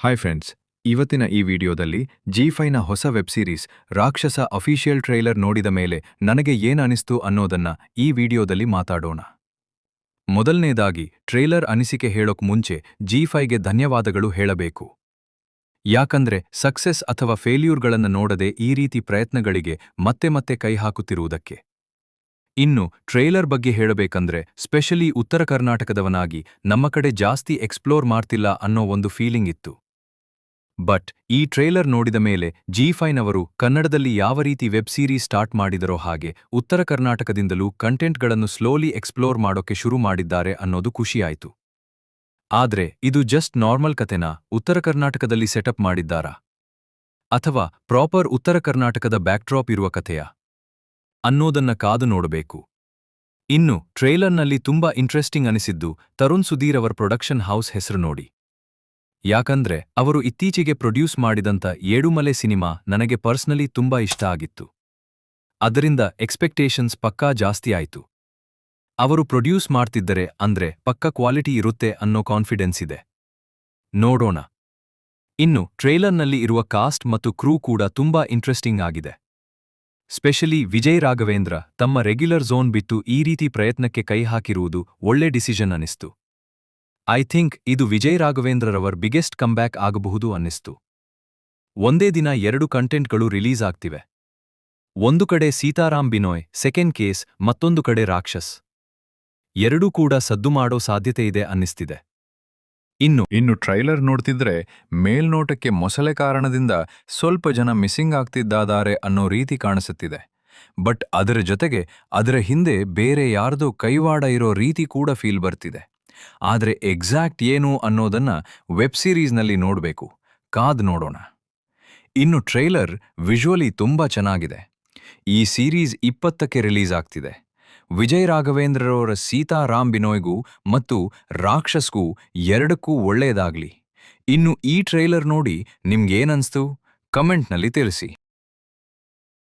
Hi friends, ಇವತ್ತಿನ ಈ ವಿಡಿಯೋದಲ್ಲಿ ಜಿ5ನ ಹೊಸ ವೆಬ್ ಸೀರೀಸ್ ರಾಕ್ಷಸ ಅಫಿಷಿಯಲ್ ಟ್ರೈಲರ್ ನೋಡಿದ ಮೇಲೆ ನನಗೆ ಏನನಿಸ್ತು ಅನ್ನೋದನ್ನ ಈ ವಿಡಿಯೋದಲ್ಲಿ ಮಾತಾಡೋಣ. ಮೊದಲನೇದಾಗಿ ಟ್ರೇಲರ್ ಅನಿಸಿಕೆ ಹೇಳೋಕ್ ಮುಂಚೆ ಜಿ5ಗೆ ಧನ್ಯವಾದಗಳು ಹೇಳಬೇಕು. ಯಾಕಂದ್ರೆ ಸಕ್ಸೆಸ್ ಅಥವಾ ಫೇಲ್ಯೂರ್ಗಳನ್ನ ನೋಡದೆ ಈ ರೀತಿ ಪ್ರಯತ್ನಗಳಿಗೆ ಮತ್ತೆ ಮತ್ತೆ ಕೈ ಹಾಕುತ್ತಿರುವುದಕ್ಕೆ. ಇನ್ನು ಟ್ರೇಲರ್ ಬಗ್ಗೆ ಹೇಳಬೇಕಂದ್ರೆ ಸ್ಪೆಷಲಿ ಉತ್ತರ ಕರ್ನಾಟಕದವನಾಗಿ ನಮ್ಮ ಕಡೆ ಜಾಸ್ತಿ ಎಕ್ಸ್ಪ್ಲೋರ್ ಮಾಡ್ತಿಲ್ಲ ಅನ್ನೋ ಒಂದು ಫೀಲಿಂಗ್ ಇತ್ತು. ಬಟ್ ಈ ಟ್ರೇಲರ್ ನೋಡಿದ ಮೇಲೆ ಜಿ5ನವರು ಕನ್ನಡದಲ್ಲಿ ಯಾವ ರೀತಿ ವೆಬ್ ಸೀರೀಸ್ ಸ್ಟಾರ್ಟ್ ಮಾಡಿದರೋ ಹಾಗೆ ಉತ್ತರ ಕರ್ನಾಟಕದಿಂದಲೂ ಕಂಟೆಂಟ್ಗಳನ್ನು ಸ್ಲೋಲಿ ಎಕ್ಸ್ಪ್ಲೋರ್ ಮಾಡೋಕೆ ಶುರು ಮಾಡಿದ್ದಾರೆ ಅನ್ನೋದು ಖುಷಿಯಾಯಿತು. ಆದ್ರೆ ಇದು ಜಸ್ಟ್ ನಾರ್ಮಲ್ ಕಥೆನಾ, ಉತ್ತರ ಕರ್ನಾಟಕದಲ್ಲಿ ಸೆಟಪ್ ಮಾಡಿದ್ದಾರಾ, ಅಥವಾ ಪ್ರಾಪರ್ ಉತ್ತರ ಕರ್ನಾಟಕದ ಬ್ಯಾಕ್ಡ್ರಾಪ್ ಇರುವ ಕಥೆಯಾ ಅನ್ನೋದನ್ನ ಕಾದು ನೋಡಬೇಕು. ಇನ್ನು ಟ್ರೇಲರ್ನಲ್ಲಿ ತುಂಬಾ ಇಂಟ್ರೆಸ್ಟಿಂಗ್ ಅನಿಸಿದ್ದು ತರುಣ್ ಸುಧೀರ್ ಅವರ ಪ್ರೊಡಕ್ಷನ್ ಹೌಸ್ ಹೆಸರು ನೋಡಿ. ಯಾಕಂದ್ರೆ ಅವರು ಇತ್ತೀಚೆಗೆ ಪ್ರೊಡ್ಯೂಸ್ ಮಾಡಿದಂಥ ಏಡುಮಲೆ ಸಿನಿಮಾ ನನಗೆ ಪರ್ಸ್ನಲಿ ತುಂಬಾ ಇಷ್ಟ ಆಗಿತ್ತು. ಅದರಿಂದ ಎಕ್ಸ್ಪೆಕ್ಟೇಷನ್ಸ್ ಪಕ್ಕಾ ಜಾಸ್ತಿ ಆಯ್ತು. ಅವರು ಪ್ರೊಡ್ಯೂಸ್ ಮಾಡ್ತಿದ್ದರೆ ಅಂದ್ರೆ ಪಕ್ಕ ಕ್ವಾಲಿಟಿ ಇರುತ್ತೆ ಅನ್ನೋ ಕಾನ್ಫಿಡೆನ್ಸ್ ಇದೆ. ನೋಡೋಣ. ಇನ್ನು ಟ್ರೇಲರ್ನಲ್ಲಿ ಇರುವ ಕಾಸ್ಟ್ ಮತ್ತು ಕ್ರೂ ಕೂಡ ತುಂಬಾ ಇಂಟ್ರೆಸ್ಟಿಂಗ್ ಆಗಿದೆ. ಸ್ಪೆಷಲಿ ವಿಜಯ್ ರಾಘವೇಂದ್ರ ತಮ್ಮ ರೆಗ್ಯುಲರ್ ಝೋನ್ ಬಿಟ್ಟು ಈ ರೀತಿ ಪ್ರಯತ್ನಕ್ಕೆ ಕೈ ಹಾಕಿರುವುದು ಒಳ್ಳೆ ಡಿಸಿಷನ್ ಅನಿಸ್ತು. ಐ ಥಿಂಕ್ ಇದು ವಿಜಯ್ ರಾಘವೇಂದ್ರರವರ್ ಬಿಗ್ಗೆಸ್ಟ್ ಕಂಬ್ಯಾಕ್ ಆಗಬಹುದು ಅನ್ನಿಸ್ತು. ಒಂದೇ ದಿನ 2 ಕಂಟೆಂಟ್ಗಳು ರಿಲೀಸ್ ಆಗ್ತಿವೆ. ಒಂದು ಕಡೆ ಸೀತಾರಾಮ್ ಬಿನೋಯ್ ಸೆಕೆಂಡ್ ಕೇಸ್, ಮತ್ತೊಂದು ಕಡೆ ರಾಕ್ಷಸ್. ಎರಡೂ ಕೂಡ ಸದ್ದು ಮಾಡೋ ಸಾಧ್ಯತೆ ಇದೆ ಅನ್ನಿಸ್ತಿದೆ. ಇನ್ನು ಟ್ರೈಲರ್ ನೋಡ್ತಿದ್ರೆ ಮೇಲ್ನೋಟಕ್ಕೆ ಮೊಸಳೆ ಕಾರಣದಿಂದ ಸ್ವಲ್ಪ ಜನ ಮಿಸ್ಸಿಂಗ್ ಆಗ್ತಿದ್ದಾರೆ ಅನ್ನೋ ರೀತಿ ಕಾಣಿಸುತ್ತಿದೆ. ಬಟ್ ಅದರ ಜೊತೆಗೆ ಅದರ ಹಿಂದೆ ಬೇರೆ ಯಾರ್ದೋ ಕೈವಾಡ ಇರೋ ರೀತಿ ಕೂಡ ಫೀಲ್ ಬರ್ತಿದೆ. ಆದ್ರೆ ಎಕ್ಸಾಕ್ಟ್ ಏನು ಅನ್ನೋದನ್ನ ವೆಬ್ ಸೀರೀಸ್ನಲ್ಲಿ ನೋಡಬೇಕು, ಕಾದ್ ನೋಡೋಣ. ಇನ್ನು ಟ್ರೇಲರ್ ವಿಜುವಲಿ ತುಂಬಾ ಚೆನ್ನಾಗಿದೆ. ಈ ಸೀರೀಸ್ 20ಕ್ಕೆ ರಿಲೀಸ್ ಆಗ್ತಿದೆ. ವಿಜಯ್ ರಾಘವೇಂದ್ರರವರ ಸೀತಾರಾಮ್ ಬಿನೋಯ್ಗೂ ಮತ್ತು ರಾಕ್ಷಸ್ಗೂ ಎರಡಕ್ಕೂ ಒಳ್ಳೆಯದಾಗ್ಲಿ. ಇನ್ನು ಈ ಟ್ರೇಲರ್ ನೋಡಿ ನಿಮ್ಗೇನನ್ಸ್ತು ಕಮೆಂಟ್ನಲ್ಲಿ ತಿಳಿಸಿ.